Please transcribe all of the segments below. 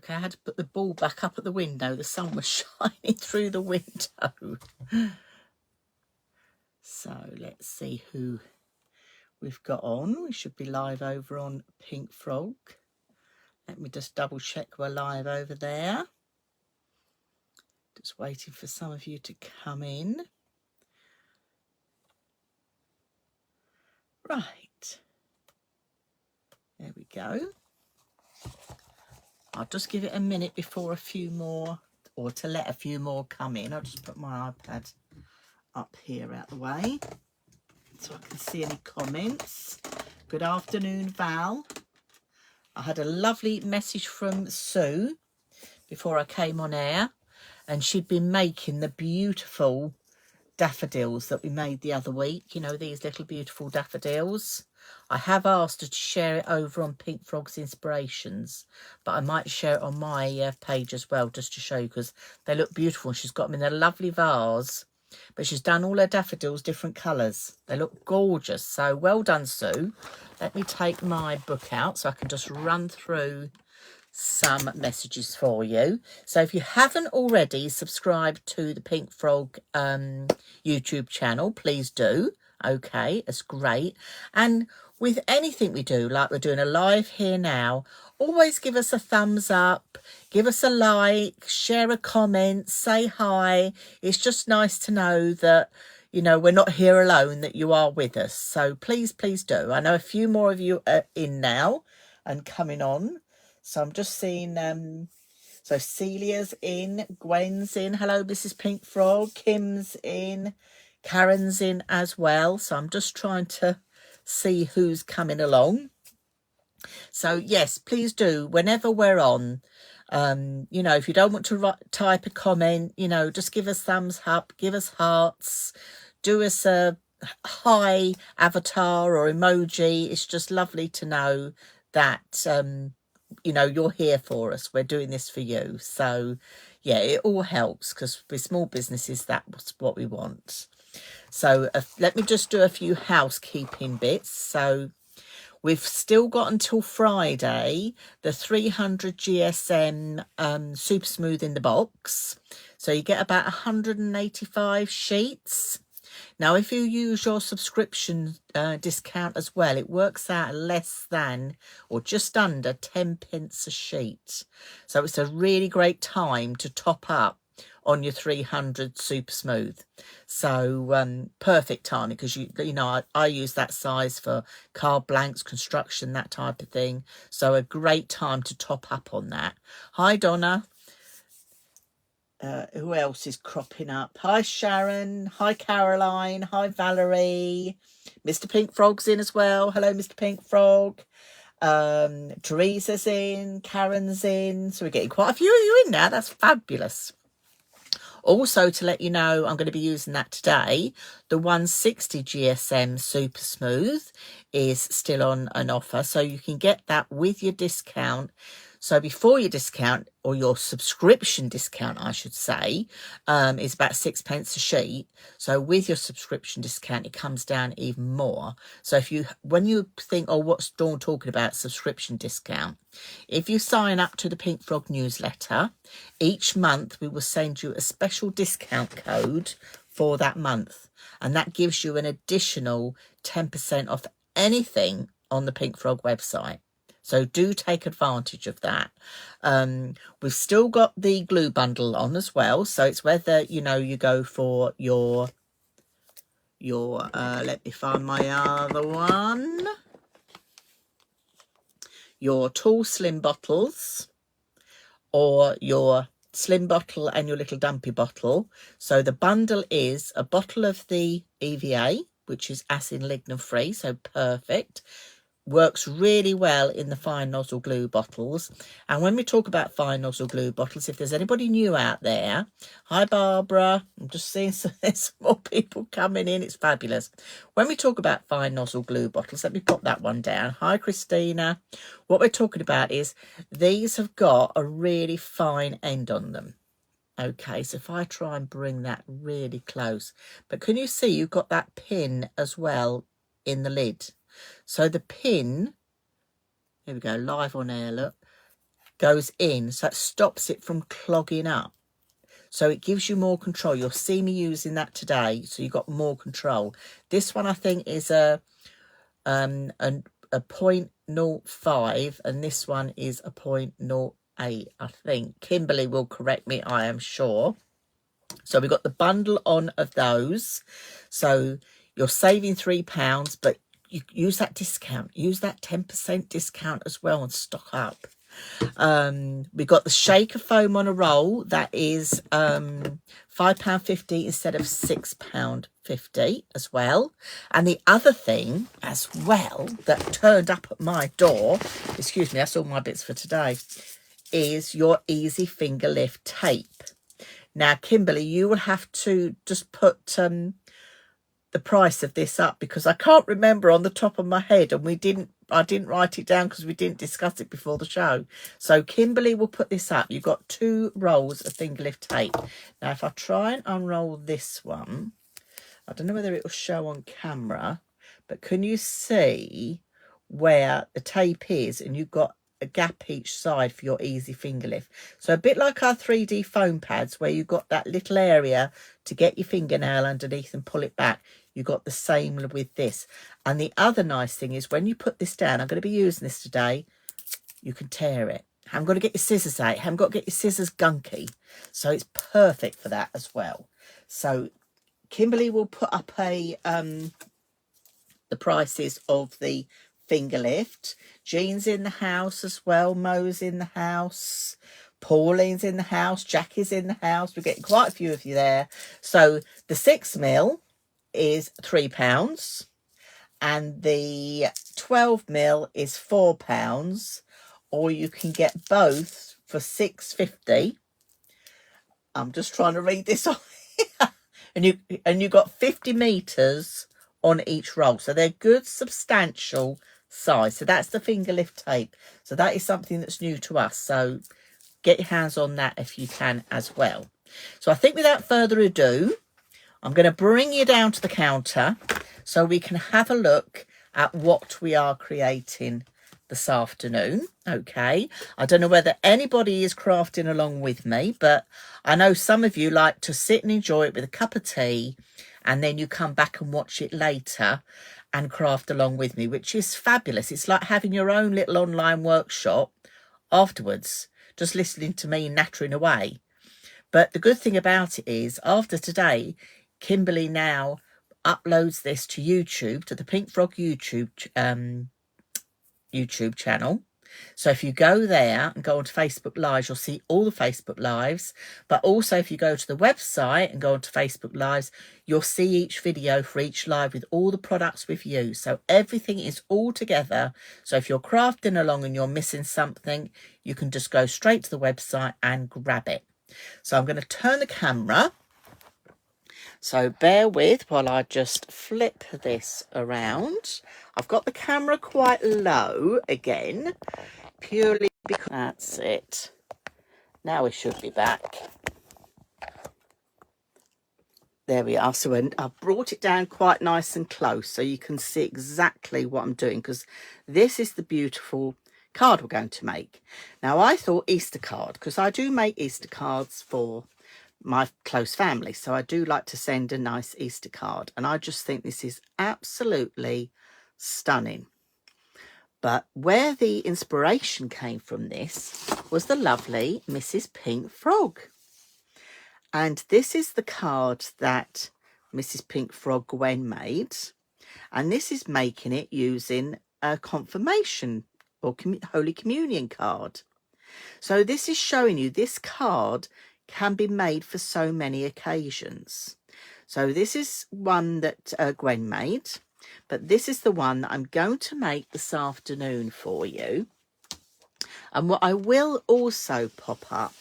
Okay, I had to put the ball back up at the window. The sun was shining through the window. So let's see who we've got on. We should be live over on Pink Frog. Let me just double check we're live over there. Just waiting for some of you to come in. Right. There we go. I'll just give it a minute before a few more, or to let a few more come in. I'll just put my iPad up here out the way so I can see any comments. Good afternoon, Val. I had a lovely message from Sue before I came on air, and she'd been making the beautiful daffodils that we made the other week. You know, these little beautiful daffodils. I have asked her to share it over on Pink Frog's Inspirations, but I might share it on my page as well, just to show you, because they look beautiful. She's got them in a lovely vase, but she's done all her daffodils different colours. They look gorgeous. So well done, Sue. Let me take my book out so I can just run through some messages for you. So if you haven't already subscribed to the Pink Frog YouTube channel, please do. Okay, it's great. And with anything we do, like we're doing a live here now, always give us a thumbs up, give us a like, share a comment, say hi. It's just nice to know that, you know, we're not here alone, that you are with us. So please, please do. I know a few more of you are in now and coming on. So I'm just seeing, so Celia's in, Gwen's in. Hello, Mrs. Pink Frog. Kim's in, Karen's in as well. So I'm just trying to see who's coming along. So yes, please do. Whenever we're on, you know, if you don't want to type a comment, you know, just give us thumbs up, give us hearts, do us a hi avatar or emoji. It's just lovely to know that, you know, you're here for us. We're doing this for you. So yeah, it all helps, because with small businesses, that's what we want. So let me just do a few housekeeping bits. So we've still got until Friday the 300 GSM Super Smooth in the box. So you get about 185 sheets. Now, if you use your subscription discount as well, it works out less than or just under 10 pence a sheet. So it's a really great time to top up on your 300 Super Smooth. So perfect timing, because you know, I use that size for card blanks, construction, that type of thing. So a great time to top up on that. Hi, Donna. Who else is cropping up? Hi, Sharon. Hi, Caroline. Hi, Valerie. Mr. Pink Frog's in as well. Hello, Mr. Pink Frog. Teresa's in. Karen's in. So we're getting quite a few of you in now. That's fabulous. Also, to let you know, I'm going to be using that today. The 160 GSM Super Smooth is still on an offer, so you can get that with your discount. So before your discount, or your subscription discount, I should say, is about 6 pence a sheet. So with your subscription discount, it comes down even more. So when you think, oh, what's Dawn talking about, subscription discount? If you sign up to the Pink Frog newsletter, each month we will send you a special discount code for that month. And that gives you an additional 10% off anything on the Pink Frog website. So do take advantage of that. We've still got the glue bundle on as well. So it's whether, you know, you go for your let me find my other one. Your tall slim bottles, or your slim bottle and your little dumpy bottle. So the bundle is a bottle of the EVA, which is acid and lignin free. So perfect. Works really well in the fine nozzle glue bottles. And when we talk about fine nozzle glue bottles, if there's anybody new out there, hi Barbara, I'm just seeing some more people coming in, it's fabulous. When we talk about fine nozzle glue bottles, let me pop that one down. Hi Christina. What we're talking about is these have got a really fine end on them. Okay, so if I try and bring that really close, but can you see you've got that pin as well in the lid? So the pin, here we go, live on air, look. goes in, so it stops it from clogging up. So it gives you more control. You'll see me using that today, so you've got more control. This one I think is a 0.05, and this one is a 0.08, I think. Kimberly will correct me, I am sure. So we've got the bundle on of those. So you're saving £3, but you use that discount. Use that 10% discount as well and stock up. We've got the shaker foam on a roll. That is £5.50 instead of £6.50 as well. And the other thing as well that turned up at my door, excuse me, that's all my bits for today, is your Easy Finger Lift tape. Now, Kimberly, you will have to just put the price of this up, because I can't remember on the top of my head, and I didn't write it down because we didn't discuss it before the show. So Kimberly will put this up. You've got 2 rolls of finger lift tape. Now, if I try and unroll this one, I don't know whether it will show on camera, but can you see where the tape is? And you've got a gap each side for your easy finger lift. So a bit like our 3D foam pads, where you've got that little area to get your fingernail underneath and pull it back. You've got the same with this. And the other nice thing is when you put this down, I'm going to be using this today, you can tear it. I haven't got to get your scissors out. I haven't got to get your scissors gunky. So it's perfect for that as well. So Kimberly will put up the prices of the finger lift. Jean's in the house as well. Mo's in the house. Pauline's in the house. Jackie's in the house. We're getting quite a few of you there. So the 6mm is £3, and the 12mm is £4, or you can get both for £6.50. I'm just trying to read this off here. and you got 50 meters on each roll, so they're good substantial size. So that's the finger lift tape. So that is something that's new to us, so get your hands on that if you can as well. So I think without further ado, I'm going to bring you down to the counter so we can have a look at what we are creating this afternoon. Okay, I don't know whether anybody is crafting along with me, but I know some of you like to sit and enjoy it with a cup of tea, and then you come back and watch it later and craft along with me, which is fabulous. It's like having your own little online workshop afterwards, just listening to me nattering away. But the good thing about it is, after today, Kimberly now uploads this to YouTube, to the Pink Frog YouTube channel. So if you go there and go onto Facebook Lives, you'll see all the Facebook Lives. But also if you go to the website and go onto Facebook Lives, you'll see each video for each live with all the products we've used. So everything is all together. So if you're crafting along and you're missing something, you can just go straight to the website and grab it. So I'm going to turn the camera. So bear with while I just flip this around. I've got the camera quite low again, purely because that's it. Now we should be back. There we are. So I've brought it down quite nice and close so you can see exactly what I'm doing, because this is the beautiful card we're going to make. Now I thought Easter card, because I do make Easter cards for my close family, so I do like to send a nice Easter card, and I just think this is absolutely stunning. But where the inspiration came from this was the lovely Mrs. Pink Frog, and this is the card that Mrs. Pink Frog Gwen made, and this is making it using a confirmation or Holy Communion card. So this is showing you this card can be made for so many occasions. So this is one that Gwen made, but this is the one that I'm going to make this afternoon for you. And what I will also pop up,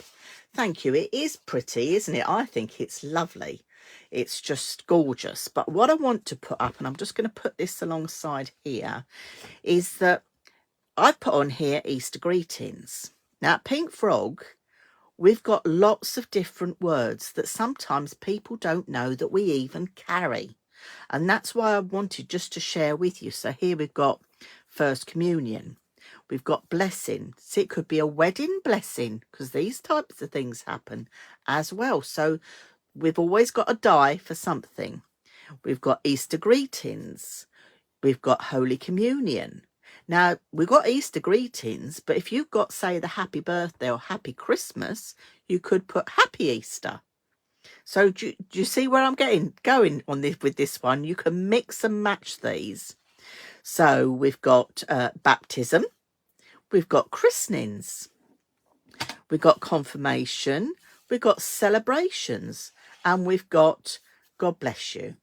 thank you, it is pretty, isn't it? I think it's lovely. It's just gorgeous. But what I want to put up, and I'm just going to put this alongside here, is that I put on here Easter greetings. Now at Pink Frog, we've got lots of different words that sometimes people don't know that we even carry. And that's why I wanted just to share with you. So here we've got First Communion. We've got blessing. See, it could be a wedding blessing because these types of things happen as well. So we've always got a die for something. We've got Easter greetings. We've got Holy Communion. Now, we've got Easter greetings, but if you've got, say, the happy birthday or happy Christmas, you could put happy Easter. So do you see where I'm going on this with this one? You can mix and match these. So we've got baptism. We've got christenings. We've got confirmation. We've got celebrations. And we've got God bless you.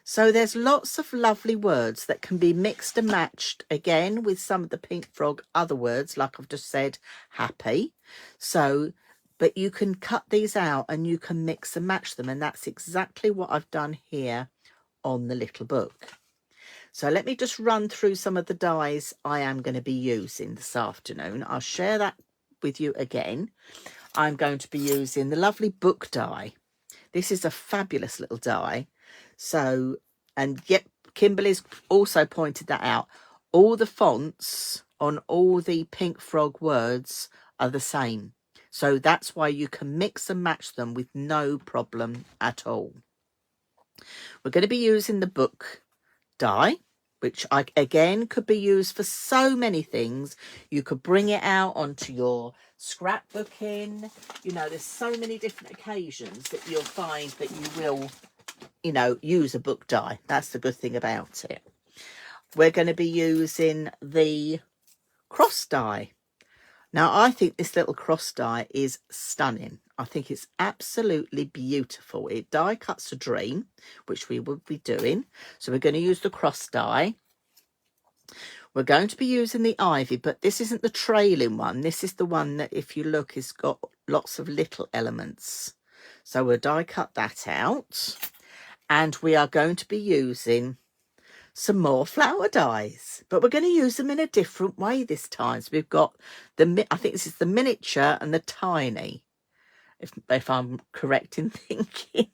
So there's lots of lovely words that can be mixed and matched again with some of the Pink Frog other words, like I've just said, happy. So, but you can cut these out and you can mix and match them. And that's exactly what I've done here on the little book. So let me just run through some of the dies I am going to be using this afternoon. I'll share that with you again. I'm going to be using the lovely book die. This is a fabulous little die. So, and yet Kimberly's also pointed that out. All the fonts on all the Pink Frog words are the same. So that's why you can mix and match them with no problem at all. We're going to be using the book die, which again could be used for so many things. You could bring it out onto your scrapbooking. You know, there's so many different occasions that you'll find that you will, you know, use a book die. That's the good thing about it. We're going to be using the cross die. Now, I think this little cross die is stunning. I think it's absolutely beautiful. It die cuts a dream, which we will be doing. So we're going to use the cross die. We're going to be using the ivy, but this isn't the trailing one. This is the one that, if you look, has got lots of little elements. So we'll die cut that out. And we are going to be using some more flower dies, but we're going to use them in a different way this time. So we've got the, I think this is the miniature and the tiny, if I'm correct in thinking.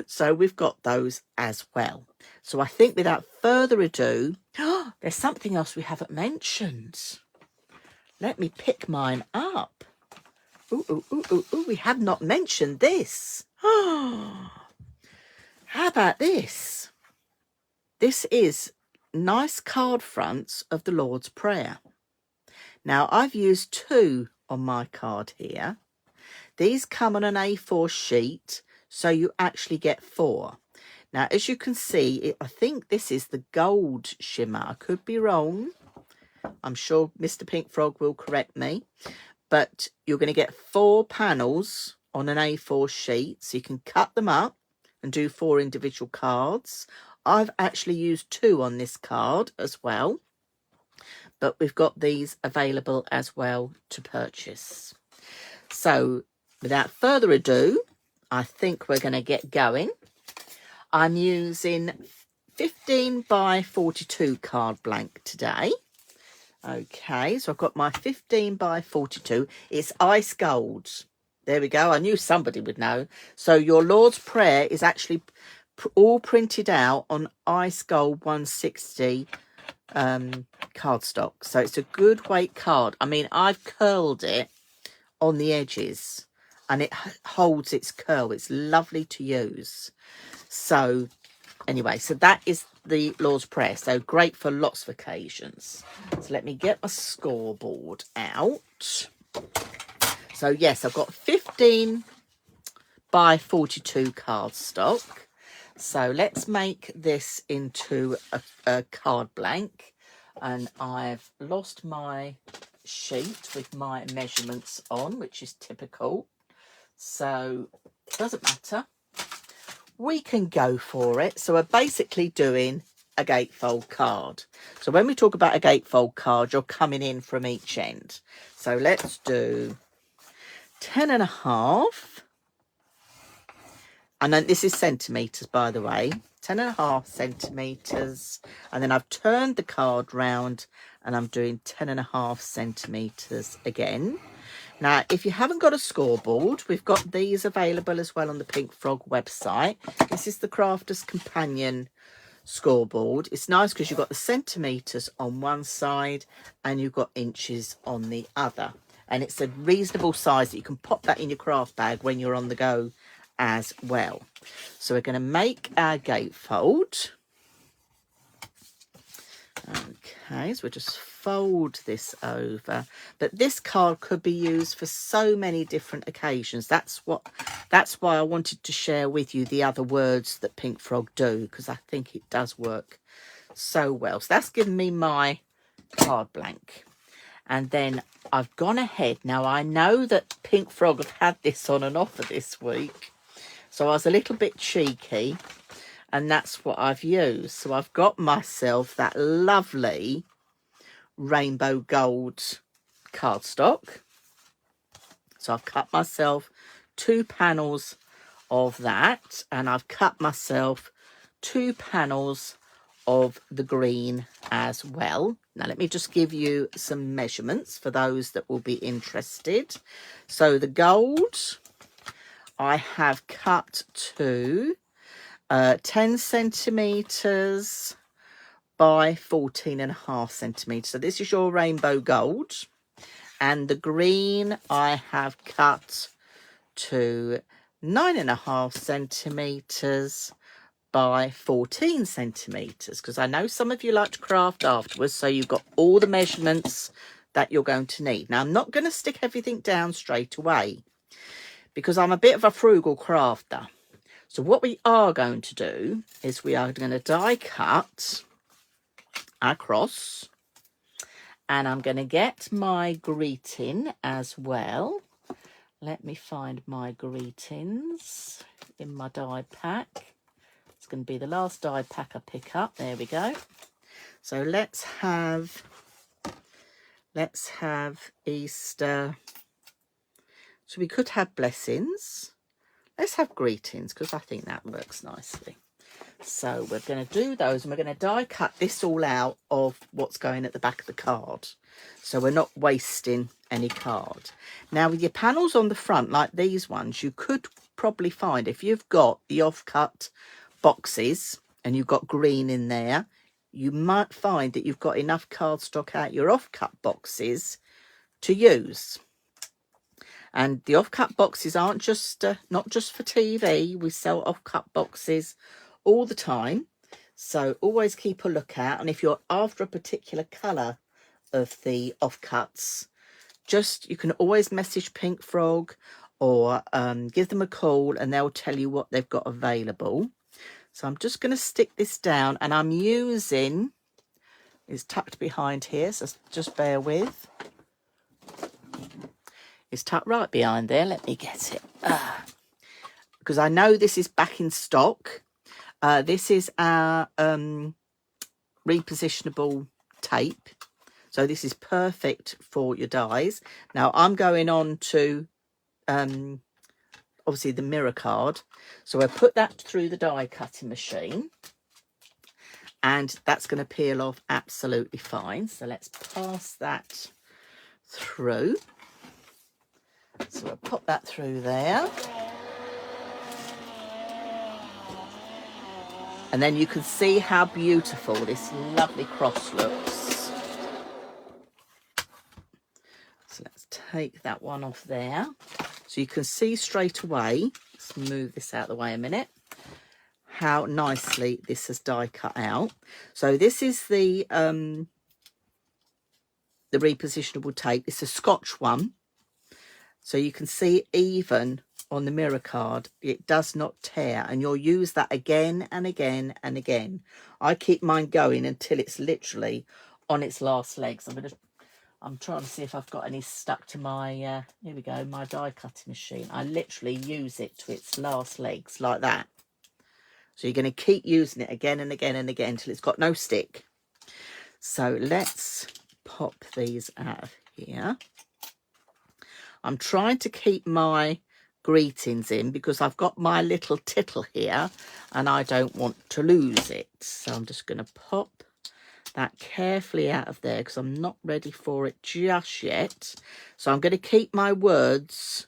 So we've got those as well. So I think without further ado, there's something else we haven't mentioned. Let me pick mine up. Ooh, we have not mentioned this. How about this? This is nice card fronts of the Lord's Prayer. Now, I've used 2 on my card here. These come on an A4 sheet, so you actually get 4. Now, as you can see, I think this is the gold shimmer. I could be wrong. I'm sure Mr. Pink Frog will correct me. But you're going to get 4 panels on an A4 sheet, so you can cut them up and do 4 individual cards. I've actually used 2 on this card as well, but we've got these available as well to purchase. So without further ado, I think we're going to get going. I'm using 15 by 42 card blank today. Okay, so I've got my 15 by 42. It's ice gold. There we go. I knew somebody would know. So your Lord's Prayer is actually all printed out on ice gold 160 cardstock. So it's a good weight card. I mean, I've curled it on the edges and it holds its curl. It's lovely to use. So anyway, so that is the Lord's Prayer. So great for lots of occasions. So let me get my scoreboard out. So yes, I've got 15 by 42 cardstock. So let's make this into a card blank. And I've lost my sheet with my measurements on, which is typical. So it doesn't matter. We can go for it. So we're basically doing a gatefold card. So when we talk about a gatefold card, you're coming in from each end. So let's do 10.5. And then this is centimetres, by the way, 10.5 centimetres. And then I've turned the card round and I'm doing 10.5 centimetres again. Now, if you haven't got a scoreboard, we've got these available as well on the Pink Frog website. This is the Crafter's Companion scoreboard. It's nice because you've got the centimetres on one side and you've got inches on the other. And it's a reasonable size that you can pop that in your craft bag when you're on the go as well. So we're going to make our gatefold. Okay, so we'll just fold this over. But this card could be used for so many different occasions. That's why I wanted to share with you the other words that Pink Frog do, because I think it does work so well. So that's given me my card blank. And then I've gone ahead. Now, I know that Pink Frog have had this on an offer this week, so I was a little bit cheeky, and that's what I've used. So I've got myself that lovely rainbow gold cardstock. So I've cut myself 2 panels of that, and I've cut myself 2 panels of the green as well. Now let me just give you some measurements for those that will be interested. So the gold I have cut to 10 centimetres by 14.5 centimetres. So this is your rainbow gold. And the green I have cut to 9.5 centimetres by 14 centimetres, because I know some of you like to craft afterwards, so you've got all the measurements that you're going to need. Now I'm not going to stick everything down straight away because I'm a bit of a frugal crafter. So what we are going to do is we are going to die cut our cross, and I'm going to get my greeting as well. Let me find my greetings in my die pack. It's going to be the last die pack I pick up. There we go. So let's have Easter. So we could have blessings. Let's have greetings, because I think that works nicely. So we're going to do those, and we're going to die cut this all out of what's going at the back of the card, so we're not wasting any card. Now with your panels on the front like these ones, you could probably find, if you've got the offcut boxes and you've got green in there, you might find that you've got enough cardstock out your offcut boxes to use. And the offcut boxes aren't just not just for TV. We sell offcut boxes all the time, so always keep a lookout. And if you're after a particular colour of the offcuts, you can always message Pink Frog or give them a call, and they'll tell you what they've got available. So I'm just going to stick this down, and I'm using, it's tucked behind here, so just bear with. It's tucked right behind there. Let me get it. Because I know this is back in stock. This is our repositionable tape. So this is perfect for your dies. Now I'm going on to obviously the mirror card. So I put that through the die cutting machine, and that's going to peel off absolutely fine. So let's pass that through. So I'll pop that through there. And then you can see how beautiful this lovely cross looks. So let's take that one off there. So you can see straight away, let's move this out of the way a minute, how nicely this has die cut out. So this is the repositionable tape. It's a Scotch one. So you can see even on the mirror card, it does not tear, and you'll use that again and again and again. I keep mine going until it's literally on its last legs. I'm trying to see if I've got any stuck to my, here we go, my die cutting machine. I literally use it to its last legs like that. So you're going to keep using it again and again and again until it's got no stick. So let's pop these out of here. I'm trying to keep my greetings in because I've got my little tittle here and I don't want to lose it. So I'm just going to pop that carefully out of there because I'm not ready for it just yet. So I'm going to keep my words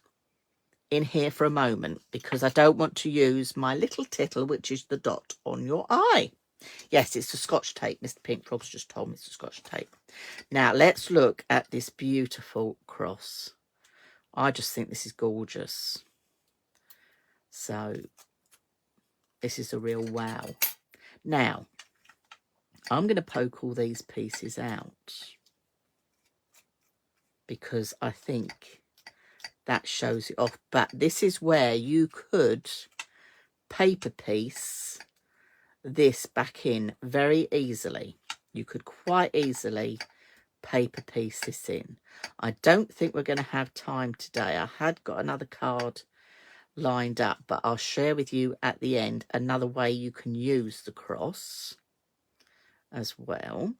in here for a moment because I don't want to use my little tittle, which is the dot on your eye. Yes, it's the Scotch tape. Mr. Pink Frog's just told me it's the Scotch tape. Now, let's look at this beautiful cross. I just think this is gorgeous. So, this is a real wow. Now, I'm going to poke all these pieces out because I think that shows it off. But this is where you could paper piece this back in very easily. You could quite easily paper piece this in. I don't think we're going to have time today. I had got another card lined up, but I'll share with you at the end another way you can use the cross as well.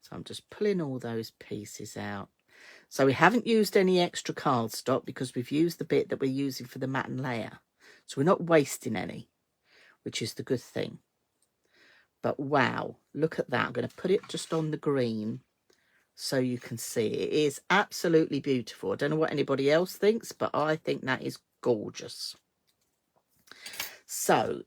So I'm just pulling all those pieces out. So we haven't used any extra cardstock because we've used the bit that we're using for the mat and layer. So we're not wasting any, which is the good thing. But wow, look at that. I'm going to put it just on the green so you can see. It is absolutely beautiful. I don't know what anybody else thinks, but I think that is gorgeous. So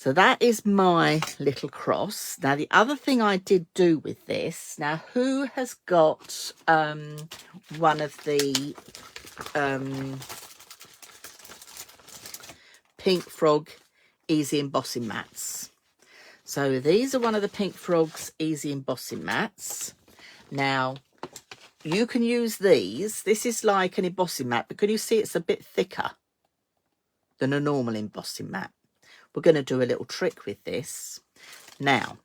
that is my little cross. Now, the other thing I did do with this, now who has got one of the Pink Frog Easy Embossing Mats? So these are one of the Pink Frog's Easy Embossing Mats. Now, you can use these. This is like an embossing mat, but can you see it's a bit thicker than a normal embossing mat? We're going to do a little trick with this. Now,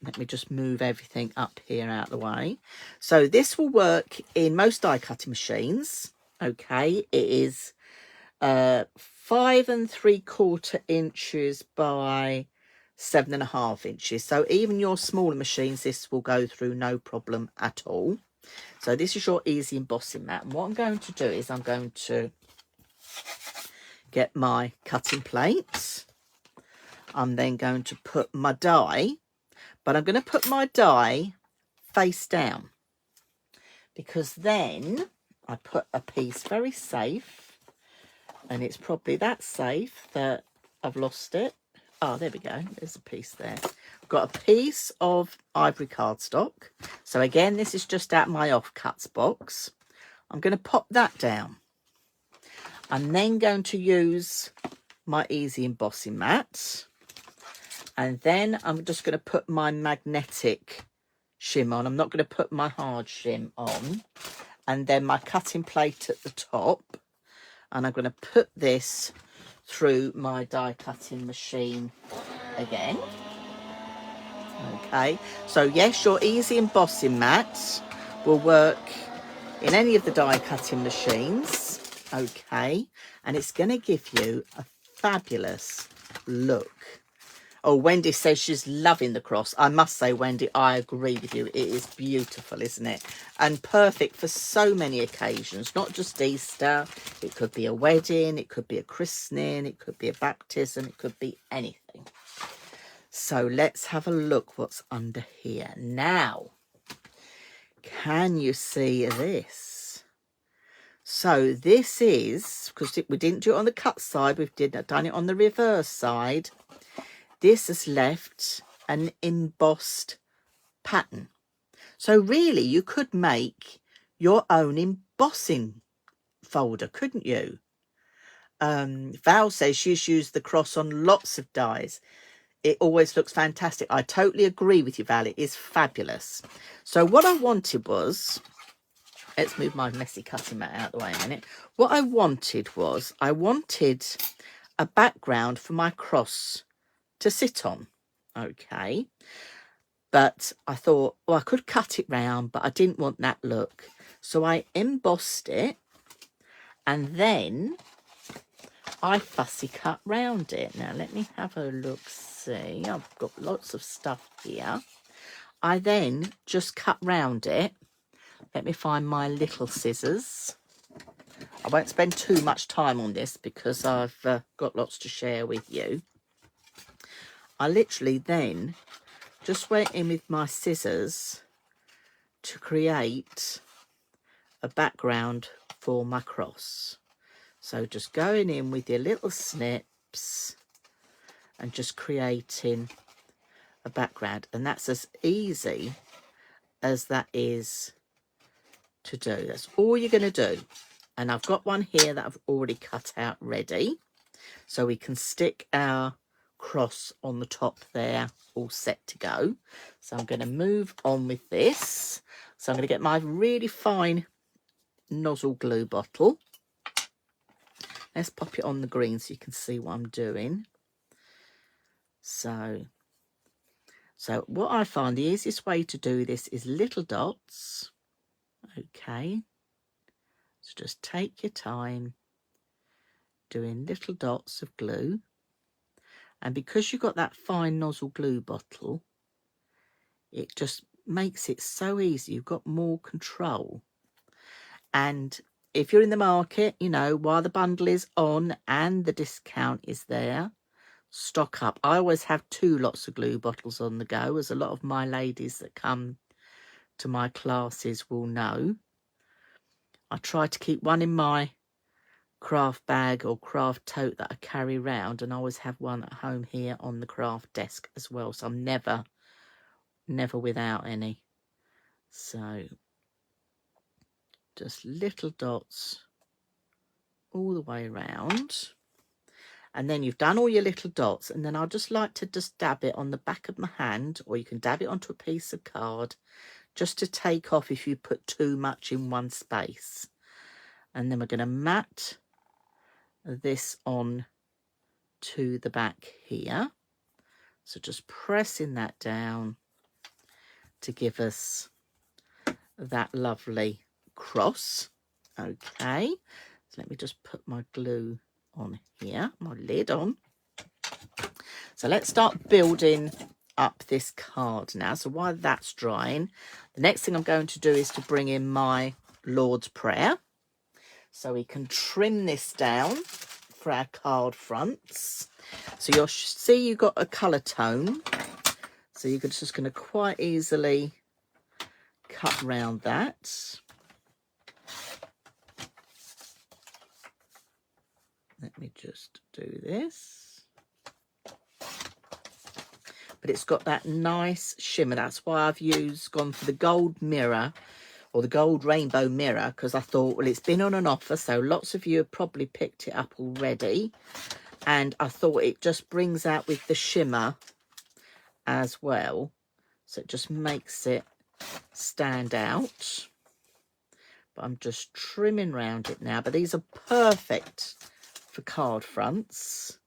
let me just move everything up here out of the way. So this will work in most die cutting machines. Okay, it is 5 3/4 inches by 7.5 inches. So even your smaller machines, this will go through no problem at all. So this is your easy embossing mat. And what I'm going to do is I'm going to get my cutting plate. I'm then going to put my die, but I'm going to put my die face down because then I put a piece very safe, and it's probably that safe that I've lost it. Oh, there we go. There's a piece there. I've got a piece of ivory cardstock. So again, this is just out my offcuts box. I'm going to pop that down. I'm then going to use my easy embossing mat. And then I'm just going to put my magnetic shim on. I'm not going to put my hard shim on. And then my cutting plate at the top. And I'm going to put this through my die cutting machine again. Okay, so yes, your easy embossing mat will work in any of the die cutting machines. Okay, and it's going to give you a fabulous look. Oh, Wendy says she's loving the cross. I must say, Wendy, I agree with you. It is beautiful, isn't it? And perfect for so many occasions, not just Easter. It could be a wedding, it could be a christening, it could be a baptism, it could be anything. So let's have a look what's under here. Now, can you see this? So this is, because we didn't do it on the cut side, we've done it on the reverse side. This has left an embossed pattern. So really, you could make your own embossing folder, couldn't you? Val says she's used the cross on lots of dies. It always looks fantastic. I totally agree with you, Val. It is fabulous. So what I wanted was, let's move my messy cutting mat out of the way a minute. What I wanted was, I wanted a background for my cross to sit on. Okay. But I thought, well, I could cut it round, but I didn't want that look. So I embossed it and then I fussy cut round it. Now, let me have a look, see. I've got lots of stuff here. I then just cut round it. Let me find my little scissors. I won't spend too much time on this because I've got lots to share with you. I literally then just went in with my scissors to create a background for my cross. So just going in with your little snips and just creating a background. And that's as easy as that is to do. That's all you're going to do. And I've got one here that I've already cut out ready, so we can stick our cross on the top there, all set to go. So I'm going to move on with this. So I'm going to get my really fine nozzle glue bottle. Let's pop it on the green so you can see what I'm doing. So what I find the easiest way to do this is little dots. Okay, so just take your time doing little dots of glue. And because you've got that fine nozzle glue bottle, it just makes it so easy. You've got more control. And if you're in the market, you know, while the bundle is on and the discount is there, stock up. I always have 2 lots of glue bottles on the go, as a lot of my ladies that come to my classes will know. I try to keep one in my craft bag or craft tote that I carry around, and I always have one at home here on the craft desk as well, so I'm never without any. So just little dots all the way around. And then you've done all your little dots, and then I just like to just dab it on the back of my hand, or you can dab it onto a piece of card just to take off if you put too much in one space. And then we're going to mat this on to the back here. So just pressing that down to give us that lovely cross. Okay, so let me just put my glue on here, my lid on. So let's start building up this card now. So while that's drying, the next thing I'm going to do is to bring in my Lord's Prayer, so we can trim this down for our card fronts. So you'll see you've got a colour tone, so you're just going to quite easily cut round that. Let me just do this. But it's got that nice shimmer. That's why I've gone for the gold mirror, or the gold rainbow mirror, because I thought, well, it's been on an offer, so lots of you have probably picked it up already. And I thought it just brings out with the shimmer as well. So it just makes it stand out. But I'm just trimming around it now. But these are perfect for card fronts.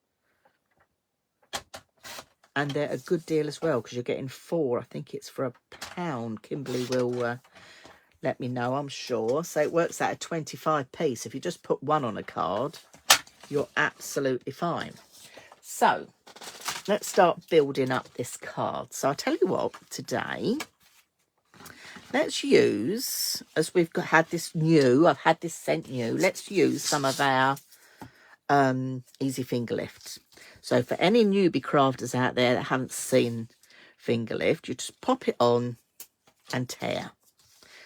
And they're a good deal as well, because you're getting 4. I think it's for £1. Kimberly will let me know, I'm sure. So it works out at 25p. So if you just put 1 on a card, you're absolutely fine. So let's start building up this card. So I'll tell you what, today, let's use, as we've had this new, I've had this sent new, let's use some of our easy finger lift. So for any newbie crafters out there that haven't seen finger lift, you just pop it on and tear.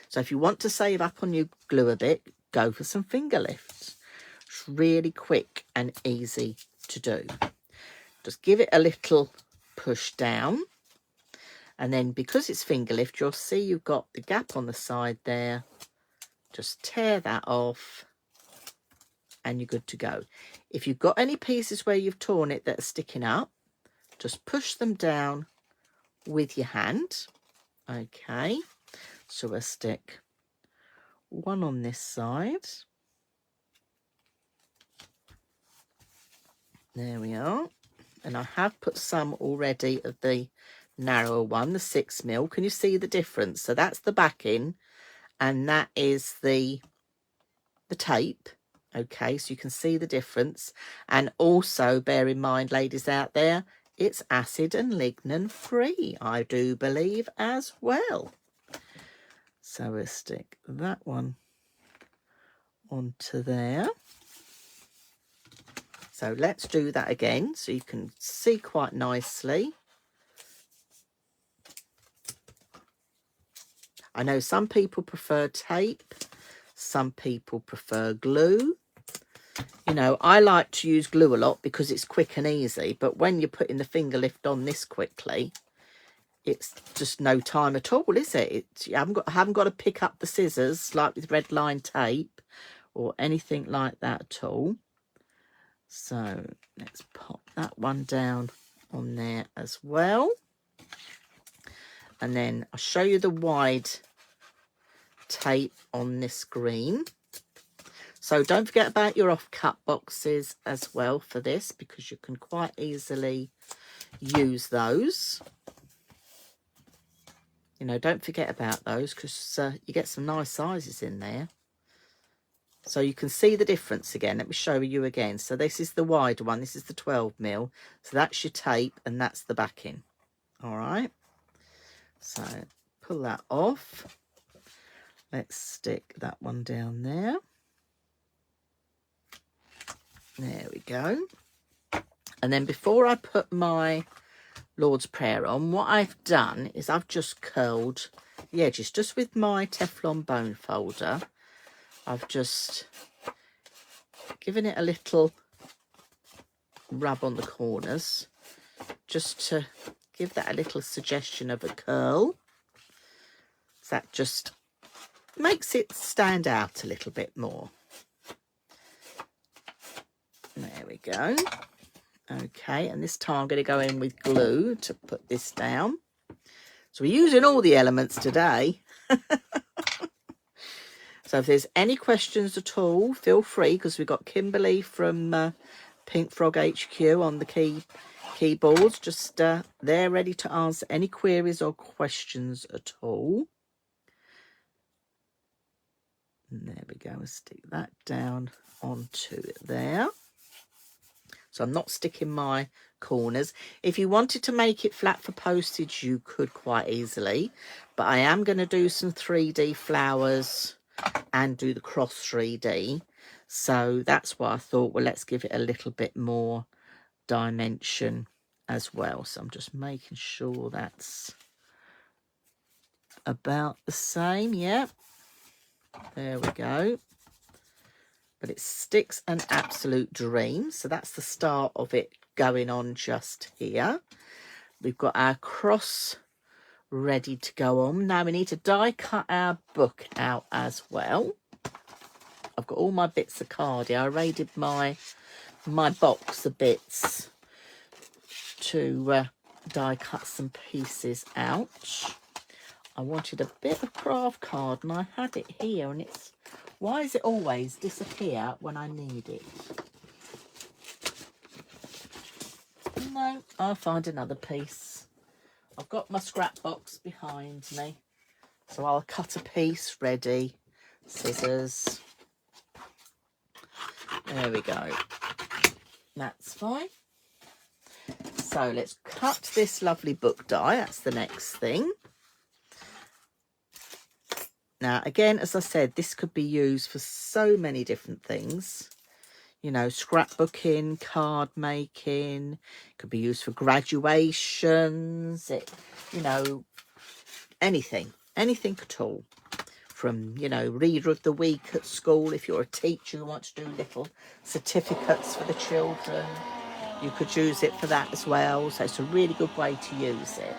So if you want to save up on your glue a bit, go for some finger lifts. It's really quick and easy to do. Just give it a little push down, and then because it's finger lift, you'll see you've got the gap on the side there. Just tear that off and you're good to go. If you've got any pieces where you've torn it that are sticking up, just push them down with your hand. Okay, so we'll stick 1 on this side. There we are. And I have put some already of the narrower one, the 6mm. Can you see the difference? So that's the backing, and that is the tape. Okay, so you can see the difference. And also bear in mind, ladies out there, it's acid and lignin free, I do believe, as well. So we'll stick that one onto there. So let's do that again so you can see quite nicely. I know some people prefer tape, some people prefer glue. You know, I like to use glue a lot because it's quick and easy, but when you're putting the finger lift on this quickly, it's just no time at all, is it? You haven't got to pick up the scissors like with red line tape or anything like that at all. So let's pop that one down on there as well. And then I'll show you the wide tape on this green. So don't forget about your off-cut boxes as well for this, because you can quite easily use those. You know, don't forget about those, because you get some nice sizes in there. So you can see the difference again. Let me show you again. So this is the wide one. This is the 12mm. So that's your tape and that's the backing. All right. So pull that off. Let's stick that one down there. There we go. And then before I put my Lord's Prayer on, what I've done is I've just curled the edges just with my Teflon bone folder. I've just given it a little rub on the corners just to give that a little suggestion of a curl. So that just makes it stand out a little bit more. There we go. Okay, and this time I'm going to go in with glue to put this down. So we're using all the elements today. So if there's any questions at all, feel free, because we've got Kimberly from Pink Frog HQ on the keyboards. Just they're ready to answer any queries or questions at all. And there we go. We'll stick that down onto it there. So I'm not sticking my corners. If you wanted to make it flat for postage, you could quite easily. But I am going to do some 3D flowers and do the cross 3D. So that's why I thought, well, let's give it a little bit more dimension as well. So I'm just making sure that's about the same. Yeah. There we go. But it sticks an absolute dream. So that's the start of it going on just here. We've got our cross ready to go on. Now we need to die cut our book out as well. I've got all my bits of card here. I raided my box of bits to die cut some pieces out. I wanted a bit of craft card and I had it here, and it's, why does it always disappear when I need it? No, I'll find another piece. I've got my scrap box behind me, so I'll cut a piece ready. Scissors. There we go. That's fine. So let's cut this lovely book die. That's the next thing. Now, again, as I said, this could be used for so many different things. You know, scrapbooking, card making. It could be used for graduations. You know, anything at all. From, you know, Reader of the Week at school. If you're a teacher who wants to do little certificates for the children, you could use it for that as well. So it's a really good way to use it.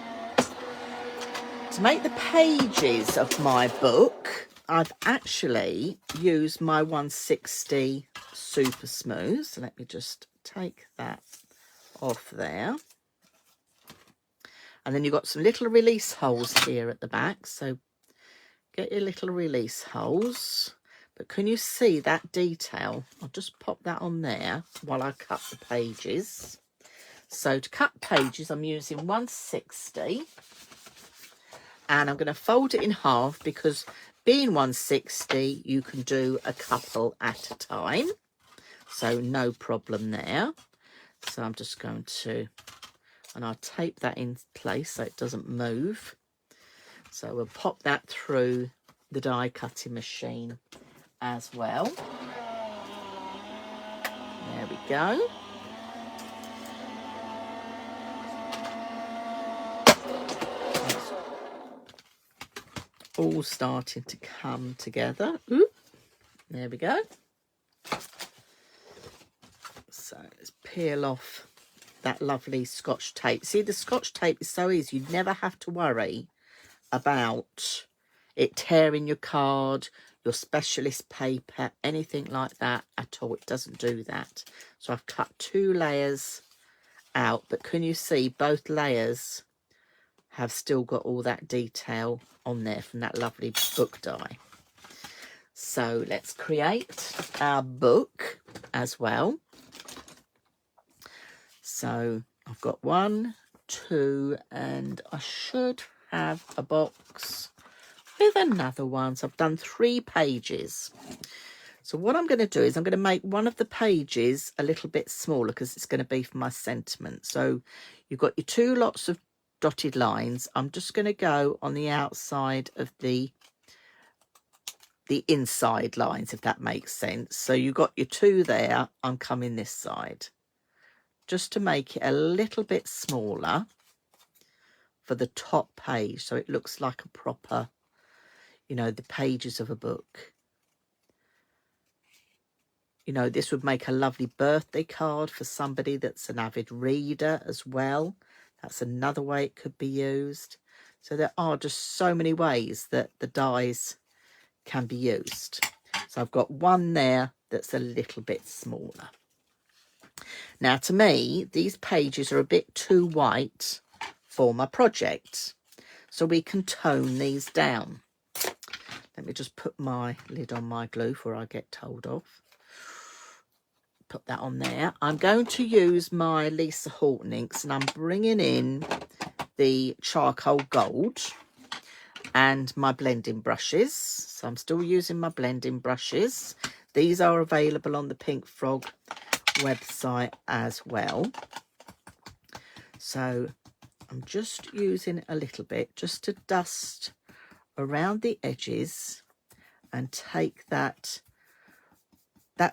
To make the pages of my book, I've actually used my 160 Super Smooth. So let me just take that off there. And then you've got some little release holes here at the back. So get your little release holes. But can you see that detail? I'll just pop that on there while I cut the pages. So to cut pages, I'm using 160. And I'm going to fold it in half because being 160, you can do a couple at a time. So no problem there. So I'm just going to, and I'll tape that in place so it doesn't move. So we'll pop that through the die cutting machine as well. There we go. All starting to come together. Ooh, there we go. peel off that lovely Scotch tape. See, the Scotch tape is so easy. You never have to worry about it tearing your card, your specialist paper, anything like that at all. It doesn't do that. So I've cut 2 layers out, but can you see both layers have still got all that detail on there from that lovely book die. So let's create our book as well. So I've got 1, 2, and I should have a box with another one. So I've done 3 pages. So what I'm going to do is I'm going to make one of the pages a little bit smaller because it's going to be for my sentiment. So you've got your 2 lots of dotted lines. I'm just going to go on the outside of the inside lines, if that makes sense. So you've got your 2 there. I'm coming this side just to make it a little bit smaller for the top page, so it looks like a proper, you know, the pages of a book. You know, this would make a lovely birthday card for somebody that's an avid reader as well. That's another way it could be used. So there are just so many ways that the dies can be used. So I've got 1 there that's a little bit smaller. Now, to me, these pages are a bit too white for my project, so we can tone these down. Let me just put my lid on my glue before I get told off. Put that on there. I'm going to use my Lisa Horton inks, and I'm bringing in the charcoal gold and my blending brushes. So I'm still using my blending brushes. These are available on the Pink Frog website as well. So I'm just using a little bit just to dust around the edges and take that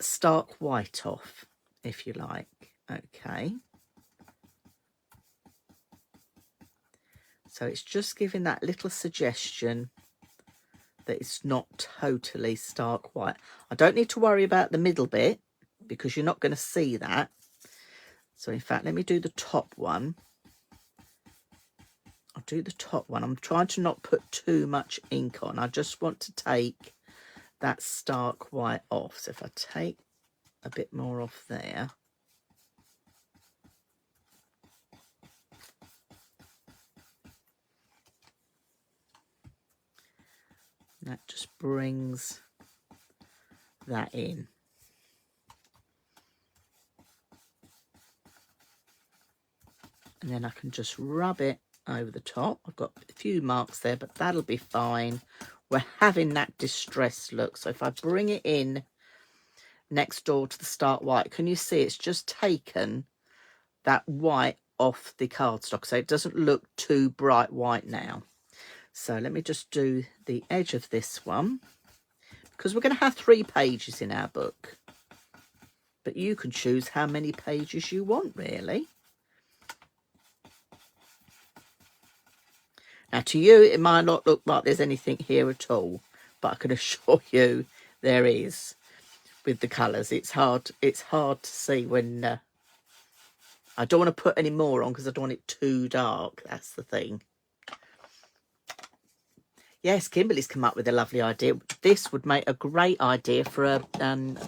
stark white off, if you like. Okay, so it's just giving that little suggestion that it's not totally stark white. I don't need to worry about the middle bit because you're not going to see that. So in fact, let me do the top one. I'll do the top one. I'm trying to not put too much ink on. I just want to take that stark white off. So if I take a bit more off there. That just brings that in. And then I can just rub it over the top. I've got a few marks there, but that'll be fine. We're having that distressed look. So if I bring it in next door to the stark white, can you see it's just taken that white off the cardstock, so it doesn't look too bright white now. So let me just do the edge of this one, because we're going to have 3 pages in our book, but you can choose how many pages you want, really. Now, to you, it might not look like there's anything here at all, but I can assure you there is. With the colours, it's hard to see when I don't want to put any more on because I don't want it too dark. That's the thing. Yes, Kimberly's come up with a lovely idea. This would make a great idea for a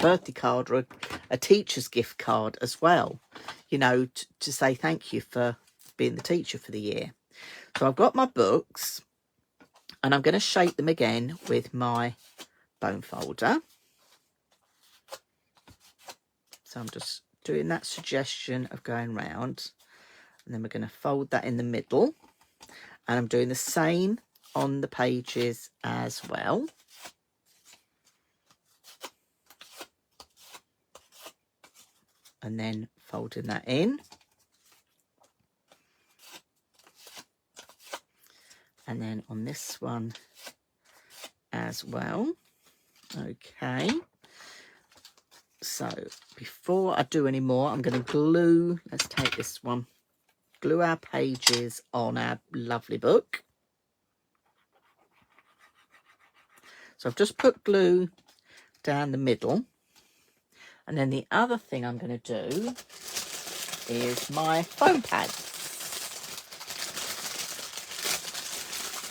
birthday card or a teacher's gift card as well, you know, to say thank you for being the teacher for the year. So I've got my books and I'm going to shape them again with my bone folder. So I'm just doing that suggestion of going round, and then we're going to fold that in the middle, and I'm doing the same on the pages as well. And then folding that in. And then on this one as well. Okay. So before I do any more, I'm going to glue, let's take this one, glue our pages on our lovely book. So I've just put glue down the middle. And then the other thing I'm going to do is my foam pads.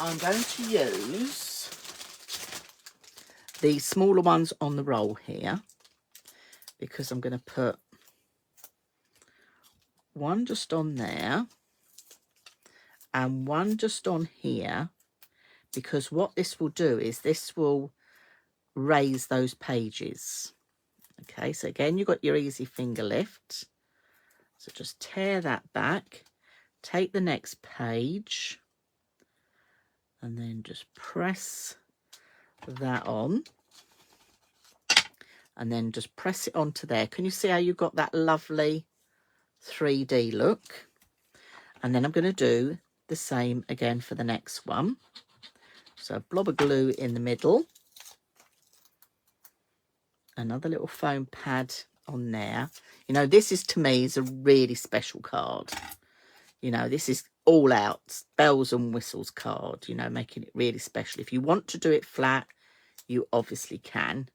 I'm going to use the smaller ones on the roll here, because I'm going to put one just on there and one just on here, because what this will do is this will raise those pages. Okay, so again, you've got your easy finger lift. So just tear that back, take the next page, and then just press that on. And then just press it onto there. Can you see how you've got that lovely 3D look? And then I'm going to do the same again for the next one. So a blob of glue in the middle. Another little foam pad on there. You know, this is, to me, is a really special card. You know, this is all out bells and whistles card, you know, making it really special. If you want to do it flat, you obviously can.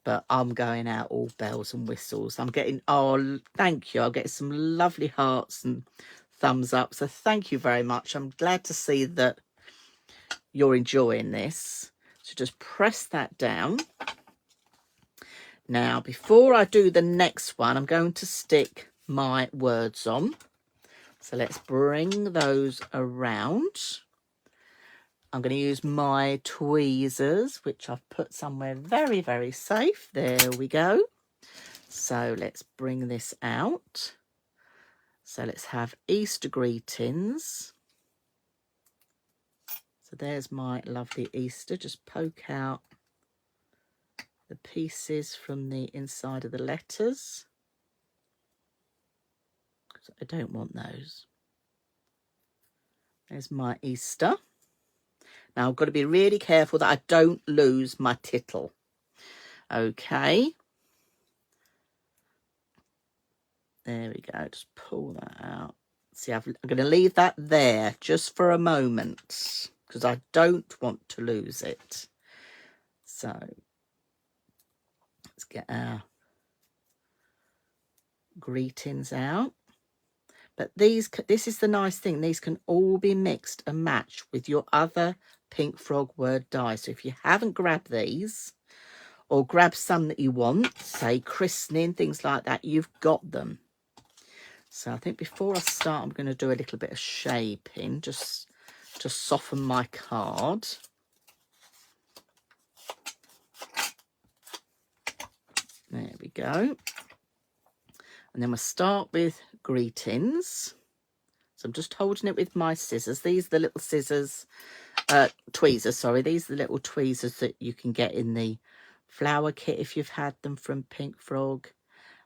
But I'm going out all bells and whistles. I'm getting, oh, thank you. I'll get some lovely hearts and thumbs up. So thank you very much. I'm glad to see that you're enjoying this. So just press that down. Now, before I do the next one, I'm going to stick my words on. So let's bring those around. I'm going to use my tweezers, which I've put somewhere very, very safe. There we go. So let's bring this out. So let's have Easter greetings. So there's my lovely Easter. Just poke out the pieces from the inside of the letters, because I don't want those. There's my Easter. Now I've got to be really careful that I don't lose my tittle. Okay. There we go. Just pull that out. See, I'm going to leave that there just for a moment, because I don't want to lose it. So let's get our greetings out. But this is the nice thing. These can all be mixed and matched with your other Pink Frog word die. So if you haven't grabbed these, or grab some that you want, say christening, things like that, you've got them. So I think before I start, I'm going to do a little bit of shaping, just to soften my card. There we go. And then we'll start with greetings. So I'm just holding it with my scissors. These are the little scissors, tweezers, sorry. These are the little tweezers that you can get in the flower kit if you've had them from Pink Frog.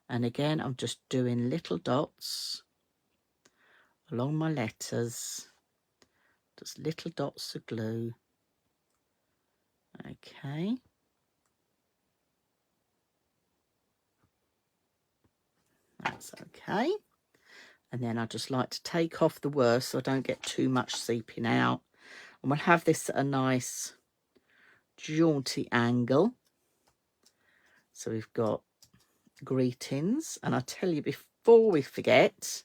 And again, I'm just doing little dots along my letters. Just little dots of glue. Okay. That's okay. And then I just like to take off the worst so I don't get too much seeping out. And we'll have this at a nice jaunty angle. So we've got greetings. And I tell you, before we forget,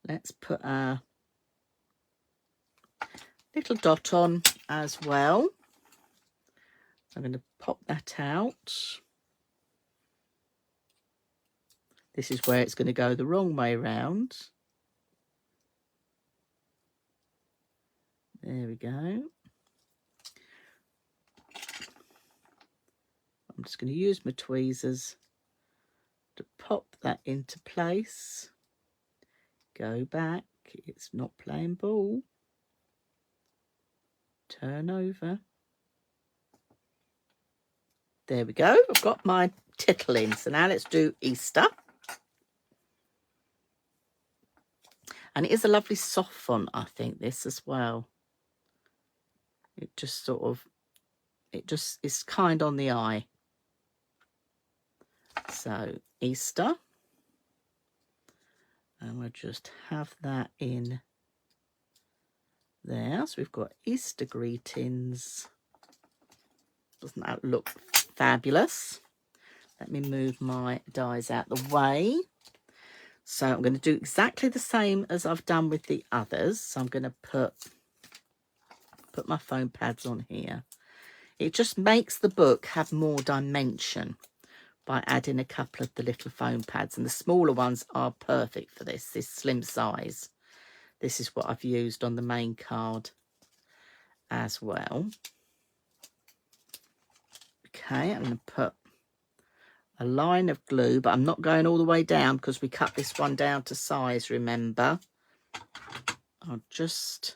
let's put our little dot on as well. So I'm going to pop that out. This is where it's going to go the wrong way round. There we go. I'm just going to use my tweezers to pop that into place. Go back. It's not playing ball. Turn over. There we go. I've got my tittle in. So now let's do Easter. And it is a lovely soft font, I think, this as well. It just sort of, it just is kind on the eye. So Easter. And we'll just have that in there. So we've got Easter greetings. Doesn't that look fabulous? Let me move my dies out the way. So I'm going to do exactly the same as I've done with the others. So I'm going to put my foam pads on here. It just makes the book have more dimension by adding a couple of the little foam pads, and the smaller ones are perfect for this slim size. This is what I've used on the main card as well. Okay, I'm going to put a line of glue, but I'm not going all the way down because we cut this one down to size, remember. I'll just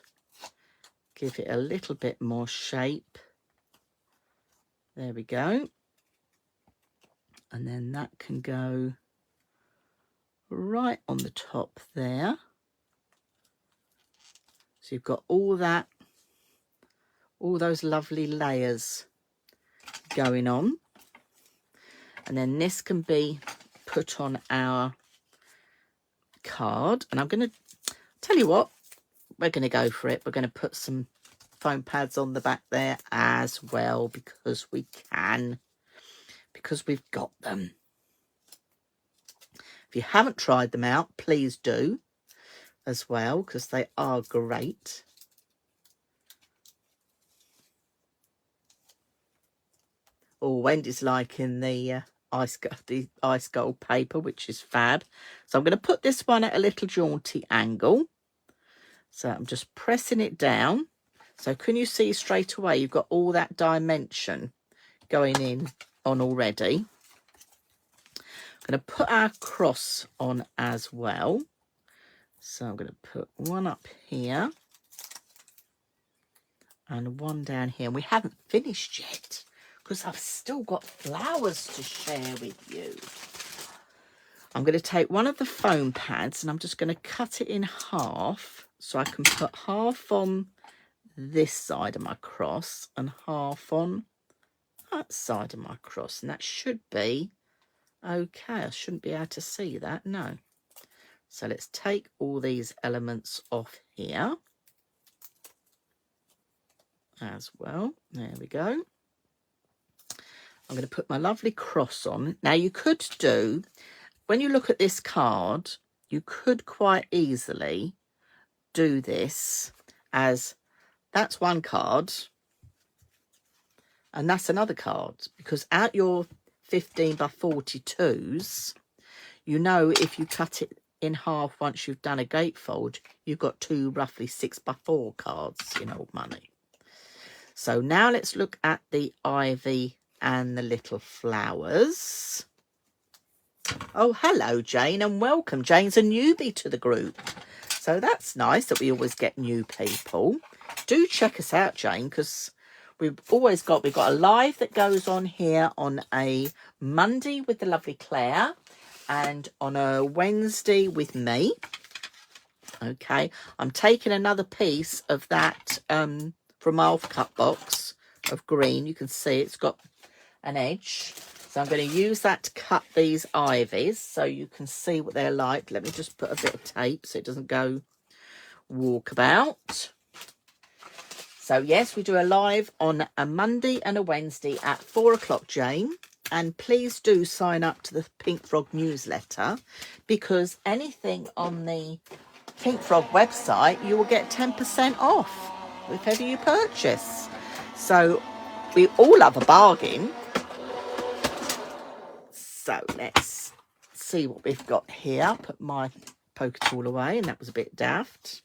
give it a little bit more shape. There we go. And then that can go right on the top there. So you've got all that, all those lovely layers going on. And then this can be put on our card. And I'm going to tell you what, we're going to go for it. We're going to put some foam pads on the back there as well, because we can, because we've got them. If you haven't tried them out, please do as well, because they are great. Oh, Wendy's liking the ice gold paper, which is fab. So I'm going to put this one at a little jaunty angle. So I'm just pressing it down. So can you see straight away you've got all that dimension going in on already. I'm going to put our cross on as well. So I'm going to put one up here and one down here. And we haven't finished yet, because I've still got flowers to share with you. I'm going to take one of the foam pads and I'm just going to cut it in half, so I can put half on this side of my cross and half on that side of my cross. And that should be okay. I shouldn't be able to see that, no. So let's take all these elements off here as well. There we go. I'm going to put my lovely cross on. Now you could do, when you look at this card, you could quite easily do this as that's one card and that's another card, because out your 15 by 42s, you know, if you cut it in half once you've done a gatefold, you've got two roughly 6 by 4 cards in old money. So now let's look at the ivy and the little flowers. Oh, hello, Jane, and welcome. Jane's a newbie to the group. So that's nice that we always get new people. Do check us out, Jane, because we've got a live that goes on here on a Monday with the lovely Claire and on a Wednesday with me. Okay, I'm taking another piece of that from my off-cut box of green. You can see it's got an edge. So I'm going to use that to cut these ivies so you can see what they're like. Let me just put a bit of tape so it doesn't go walkabout. So yes, we do a live on a Monday and a Wednesday at 4 o'clock, Jane. And please do sign up to the Pink Frog newsletter, because anything on the Pink Frog website, you will get 10% off if ever you purchase. So we all love a bargain. So let's see what we've got here. Put my poker tool away, and that was a bit daft.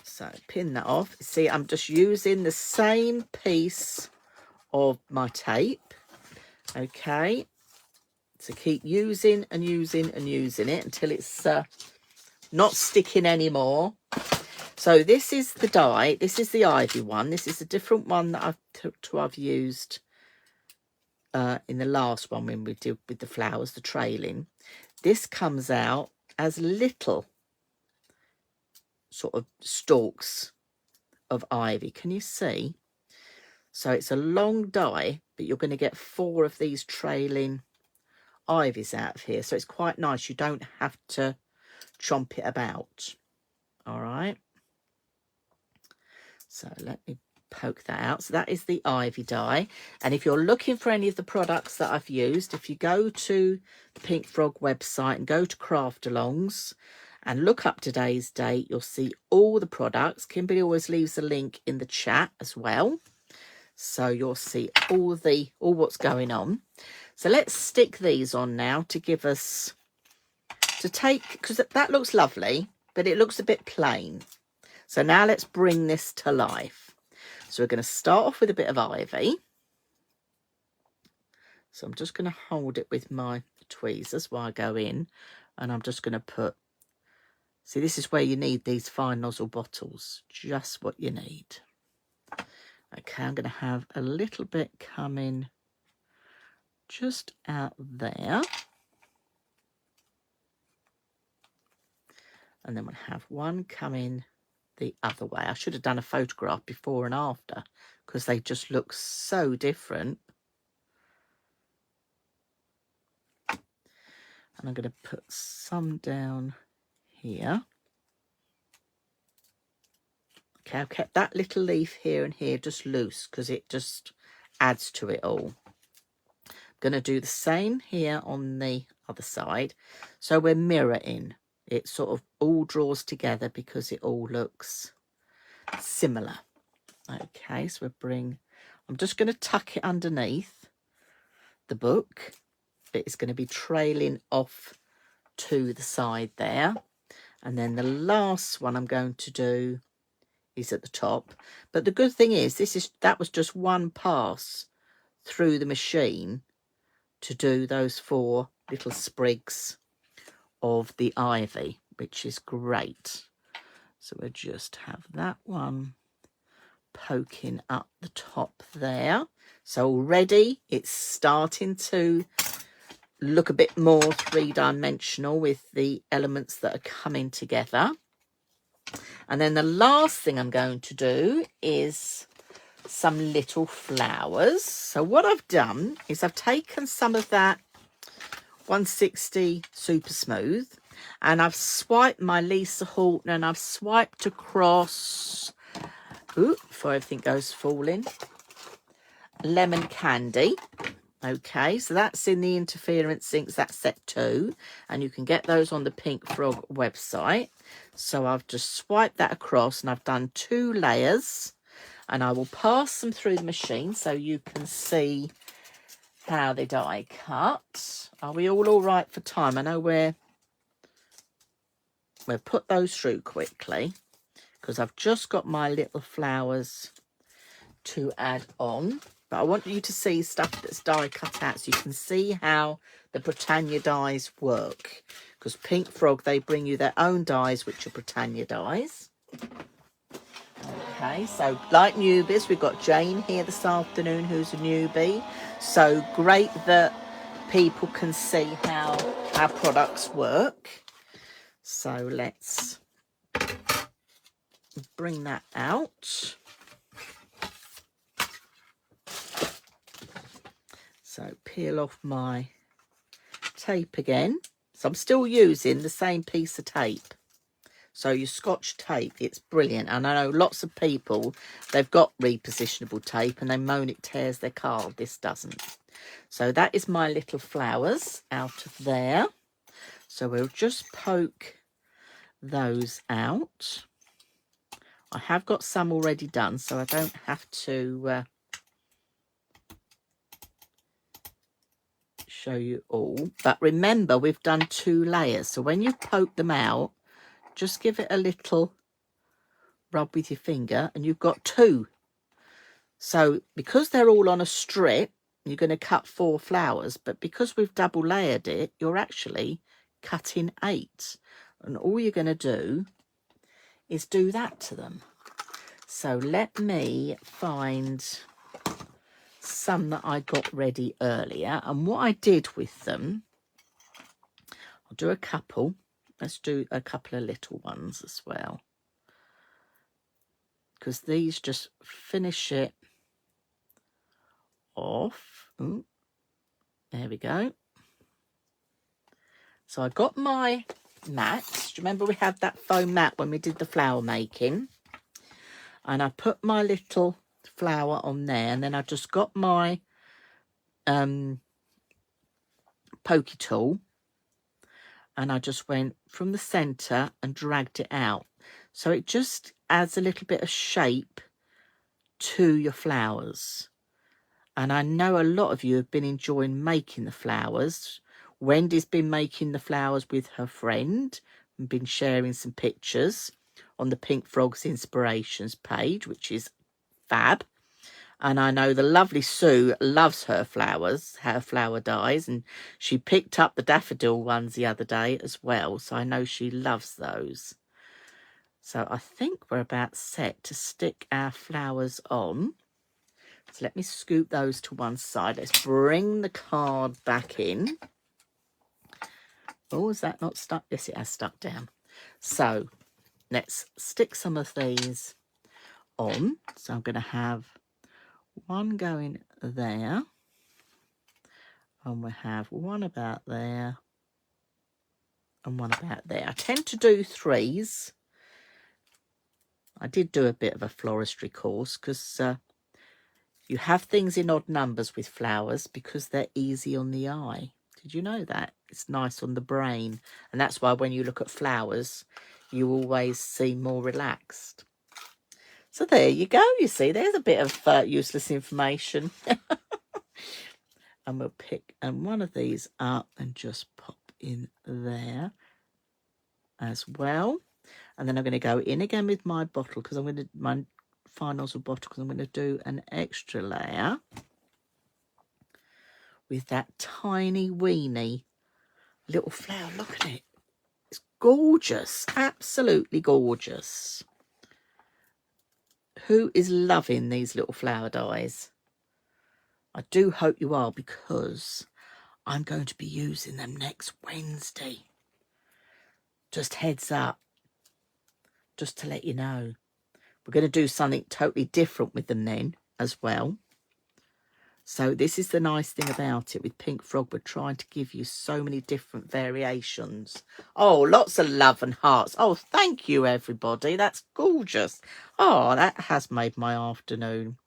So pin that off. See, I'm just using the same piece of my tape. Okay. So keep using and using and using it until it's not sticking anymore. So this is the die. This is the ivy one. This is a different one that I've used in the last one when we did with the flowers, the trailing. This comes out as little sort of stalks of ivy. Can you see? So it's a long die, but you're going to get 4 of these trailing ivies out of here. So it's quite nice. You don't have to chomp it about. All right. So let me poke that out. So that is the ivy die. And if you're looking for any of the products that I've used, if you go to the Pink Frog website and go to Craft Alongs and look up today's date, you'll see all the products. Kimberly always leaves a link in the chat as well, so you'll see all what's going on. So let's stick these on now to give us, to take, because that looks lovely, but it looks a bit plain. So now let's bring this to life. So we're going to start off with a bit of ivy. So I'm just going to hold it with my tweezers while I go in, and I'm just going to put, see, this is where you need these fine nozzle bottles, just what you need. Okay, I'm going to have a little bit coming just out there. And then we'll have one coming the other way. I should have done a photograph before and after, because they just look so different. And I'm going to put some down here. Okay, I've kept that little leaf here and here just loose because it just adds to it all. I'm going to do the same here on the other side. So we're mirroring. It sort of all draws together because it all looks similar. Okay, so I'm just going to tuck it underneath the book. It's going to be trailing off to the side there. And then the last one I'm going to do is at the top. But the good thing is, that was just one pass through the machine to do those 4 little sprigs of the ivy, which is great. So we'll just have that one poking up the top there. So already it's starting to look a bit more 3-dimensional with the elements that are coming together. And then the last thing I'm going to do is some little flowers. So what I've done is I've taken some of that 160 Super Smooth, and I've swiped my Lisa Horton, and I've swiped across, before everything goes falling, Lemon Candy. Okay, so that's in the Interference Inks, that's set 2, and you can get those on the Pink Frog website. So I've just swiped that across, and I've done 2 layers, and I will pass them through the machine so you can see how they die cut. Are we all right for time? I know we'll put those through quickly because I've just got my little flowers to add on. But I want you to see stuff that's die cut out so you can see how the Britannia dies work. Because Pink Frog, they bring you their own dies, which are Britannia dies. Okay, so like newbies, we've got Jane here this afternoon who's a newbie. So great that people can see how our products work. So let's bring that out. So peel off my tape again. So I'm still using the same piece of tape. So your Scotch tape, it's brilliant. And I know lots of people, they've got repositionable tape and they moan it tears their card. This doesn't. So that is my little flowers out of there. So we'll just poke those out. I have got some already done, so I don't have to show you all. But remember, we've done 2 layers. So when you poke them out, just give it a little rub with your finger and you've got 2. So because they're all on a strip, you're going to cut 4 flowers. But because we've double layered it, you're actually cutting 8. And all you're going to do is do that to them. So let me find some that I got ready earlier. And what I did with them, I'll do a couple. Let's do a couple of little ones as well, because these just finish it off. Ooh, there we go. So I got my mats. Do you remember we had that foam mat when we did the flower making? And I put my little flower on there, and then I just got my pokey tool, and I just went from the centre and dragged it out. So it just adds a little bit of shape to your flowers. And I know a lot of you have been enjoying making the flowers. Wendy's been making the flowers with her friend and been sharing some pictures on the Pink Frogs Inspirations page, which is fab. And I know the lovely Sue loves her flowers, her flower dies, and she picked up the daffodil ones the other day as well. So I know she loves those. So I think we're about set to stick our flowers on. So let me scoop those to one side. Let's bring the card back in. Oh, is that not stuck? Yes, it has stuck down. So let's stick some of these on. So I'm going to have one going there, and we have one about there, and one about there. I tend to do threes. I did do a bit of a floristry course because you have things in odd numbers with flowers because they're easy on the eye. Did you know that? It's nice on the brain, and that's why when you look at flowers, you always seem more relaxed. So there you go. You see, there's a bit of useless information. And we'll pick one of these up and just pop in there as well. And then I'm going to go in again with my bottle because I'm going to, my fine nozzle bottle, because I'm going to do an extra layer with that tiny weeny little flower. Look at it. It's gorgeous. Absolutely gorgeous. Who is loving these little flower dies? I do hope you are, because I'm going to be using them next Wednesday. Just heads up. Just to let you know. We're going to do something totally different with them then as well. So this is the nice thing about it with Pink Frog. We're trying to give you so many different variations. Oh, lots of love and hearts. Oh, thank you, everybody. That's gorgeous. Oh, that has made my afternoon.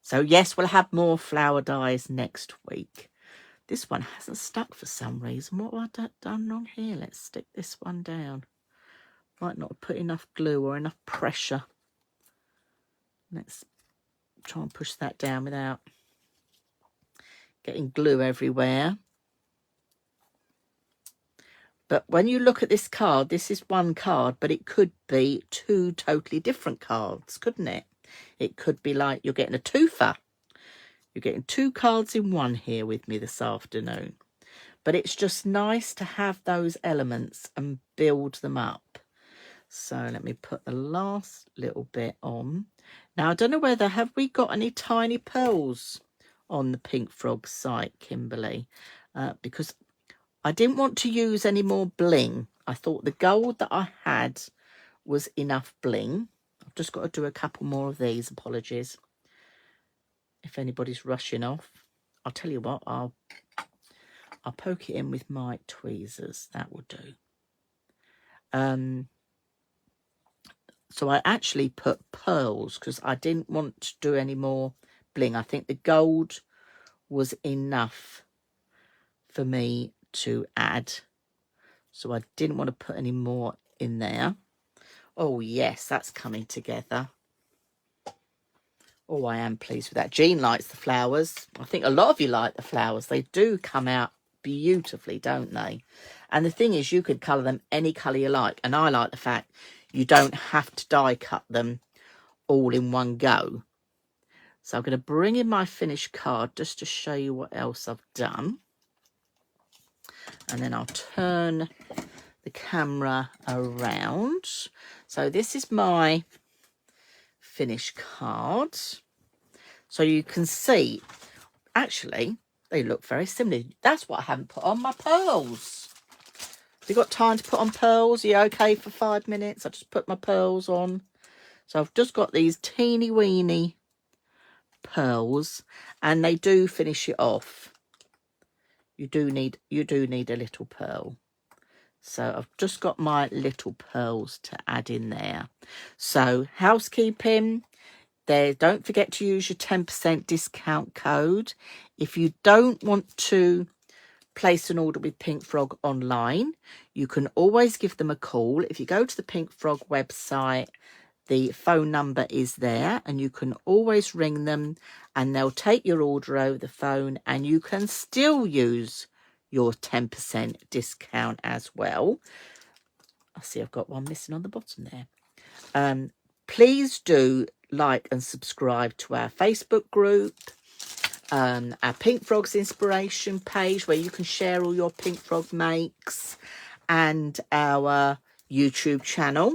So, yes, we'll have more flower dies next week. This one hasn't stuck for some reason. What have I done wrong here? Let's stick this one down. Might not have put enough glue or enough pressure. Let's try and push that down without getting glue everywhere. But when you look at this card, this is one card, but it could be two totally different cards, couldn't it? It could be like you're getting a twofer. You're getting two cards in one here with me this afternoon. But it's just nice to have those elements and build them up. So let me put the last little bit on. Now, I don't know whether, have we got any tiny pearls on the Pink Frog site, Kimberly? Because I didn't want to use any more bling. I thought the gold that I had was enough bling. I've just got to do a couple more of these. Apologies if anybody's rushing off. I'll tell you what, I'll poke it in with my tweezers. That will do. So I actually put pearls because I didn't want to do any more bling. I think the gold was enough for me to add. So I didn't want to put any more in there. Oh, yes, that's coming together. Oh, I am pleased with that. Jean likes the flowers. I think a lot of you like the flowers. They do come out beautifully, don't they? And the thing is, you could colour them any colour you like. And I like the fact you don't have to die cut them all in one go. So I'm going to bring in my finished card just to show you what else I've done. And then I'll turn the camera around. So this is my finished card. So you can see, actually, they look very similar. That's what I haven't put on, my pearls. Have you got time to put on pearls? Are you okay for 5 minutes? I just put my pearls on. So I've just got these teeny weeny pearls, and they do finish it off. You do need a little pearl. So I've just got my little pearls to add in there. So housekeeping, there. Don't forget to use your 10% discount code. If you don't want to place an order with Pink Frog online, you can always give them a call. If you go to the Pink Frog website, the phone number is there, and you can always ring them and they'll take your order over the phone, and you can still use your 10% discount as well. I see I've got one missing on the bottom there. Please do like and subscribe to our Facebook group, our Pink Frogs Inspiration page, where you can share all your Pink Frog makes, and our YouTube channel,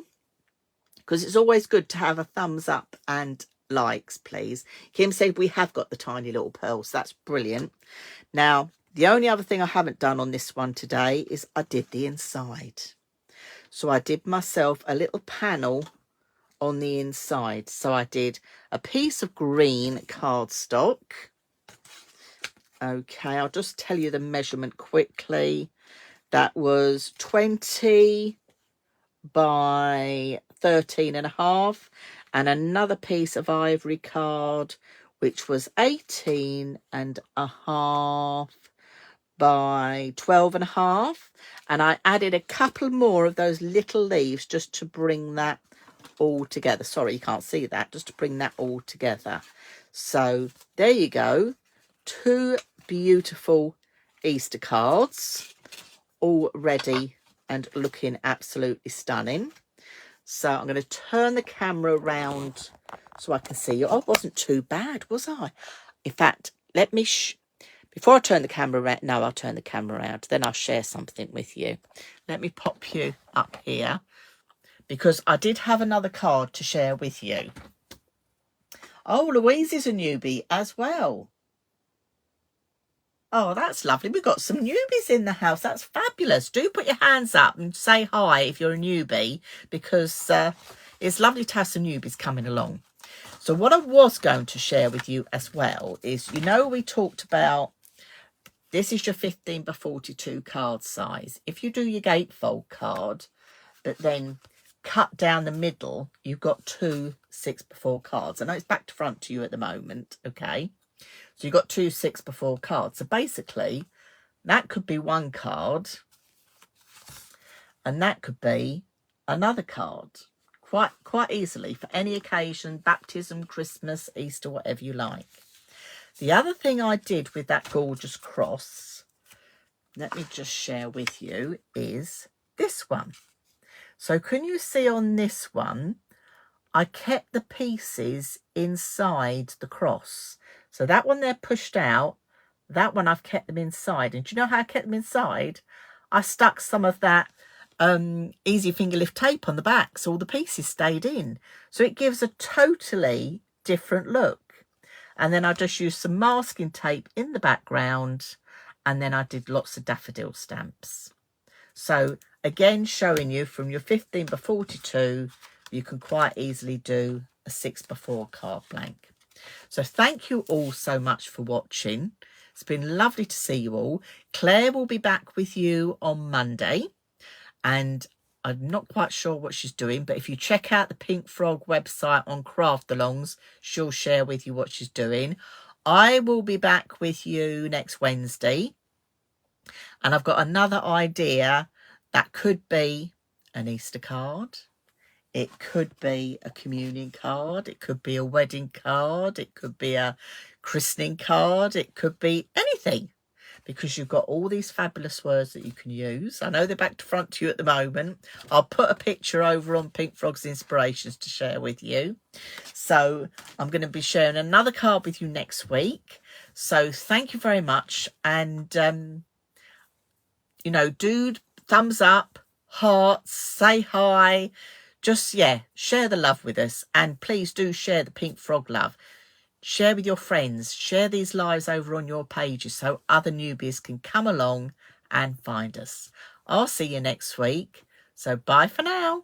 because it's always good to have a thumbs up and likes, please. Kim said we have got the tiny little pearls. That's brilliant. Now, the only other thing I haven't done on this one today is I did the inside. So I did myself a little panel on the inside. So I did a piece of green cardstock. Okay, I'll just tell you the measurement quickly. That was 20 by 13.5, and another piece of ivory card which was 18.5 by 12.5, and I added a couple more of those little leaves just to bring that all together. Sorry, you can't see that, just to bring that all together. So there you go, 2 beautiful Easter cards, all ready and looking absolutely stunning. So I'm going to turn the camera around so I can see you. Oh, it wasn't too bad, was I? In fact, let me before I turn the camera around, no, I'll turn the camera around, then I'll share something with you. Let me pop you up here, because I did have another card to share with you. Oh, Louise is a newbie as well. Oh, that's lovely. We've got some newbies in the house. That's fabulous. Do put your hands up and say hi if you're a newbie, because it's lovely to have some newbies coming along. So what I was going to share with you as well is, you know, we talked about, this is your 15 by 42 card size. If you do your gatefold card, but then cut down the middle, you've got 2 6x4 cards. I know it's back to front to you at the moment, okay? So you've got 2 6x4 cards. So basically, that could be one card, and that could be another card. Quite easily, for any occasion, baptism, Christmas, Easter, whatever you like. The other thing I did with that gorgeous cross, let me just share with you, is this one. So can you see on this one, I kept the pieces inside the cross. So that one they're pushed out, that one I've kept them inside. And do you know how I kept them inside? I stuck some of that easy finger lift tape on the back, so all the pieces stayed in. So it gives a totally different look. And then I just used some masking tape in the background, and then I did lots of daffodil stamps. So again, showing you from your 15 by 42, you can quite easily do a 6x4 card blank. So thank you all so much for watching. It's been lovely to see you all. Claire will be back with you on Monday, and I'm not quite sure what she's doing, but if you check out the Pink Frog website on Craft-alongs, she'll share with you what she's doing. I will be back with you next Wednesday, and I've got another idea that could be an Easter card. It could be a communion card. It could be a wedding card. It could be a christening card. It could be anything, because you've got all these fabulous words that you can use. I know they're back to front to you at the moment. I'll put a picture over on Pink Frog's Inspirations to share with you. So I'm going to be sharing another card with you next week. So thank you very much. And, you know, do thumbs up, hearts, say hi. Just, yeah, share the love with us. And please do share the Pink Frog love. Share with your friends. Share these lives over on your pages so other newbies can come along and find us. I'll see you next week. So bye for now.